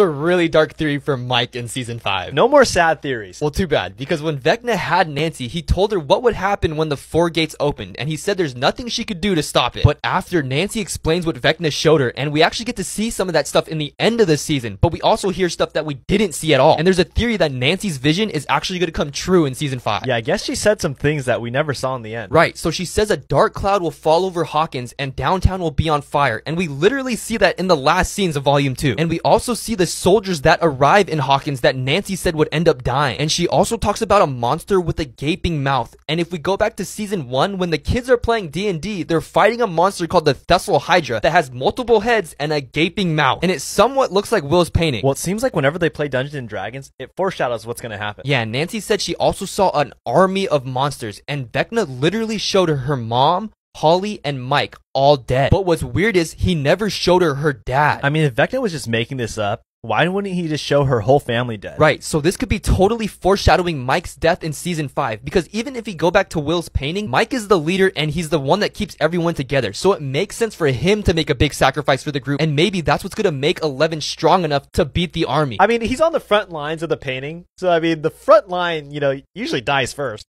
A really dark theory for Mike in season 5. No more sad theories. Well, too bad, because when Vecna had Nancy, he told her what would happen when the 4 gates opened, and he said there's nothing she could do to stop it. But after Nancy explains what Vecna showed her, and we actually get to see some of that stuff in the end of the season, but we also hear stuff that we didn't see at all. And there's a theory that Nancy's vision is actually going to come true in season 5. Yeah, I guess she said some things that we never saw in the end. Right, so she says a dark cloud will fall over Hawkins and downtown will be on fire, and we literally see that in the last scenes of Volume 2. And we also see the soldiers that arrive in Hawkins that Nancy said would end up dying. And she also talks about a monster with a gaping mouth. And if we go back to season 1, when the kids are playing D&D, they're fighting a monster called the Thessal Hydra that has multiple heads and a gaping mouth. And it somewhat looks like Will's painting. Well, it seems like whenever they play Dungeons and Dragons, it foreshadows what's going to happen. Yeah, Nancy said she also saw an army of monsters, and Vecna literally showed her mom, Holly, and Mike all dead. But what's weird is he never showed her dad. I mean, if Vecna was just making this up, why wouldn't he just show her whole family dead? Right, so this could be totally foreshadowing Mike's death in season 5, because even if we go back to Will's painting, Mike is the leader and he's the one that keeps everyone together, so it makes sense for him to make a big sacrifice for the group, and maybe that's what's gonna make 11 strong enough to beat the army. I mean, he's on the front lines of the painting, so I mean, the front line, usually dies first.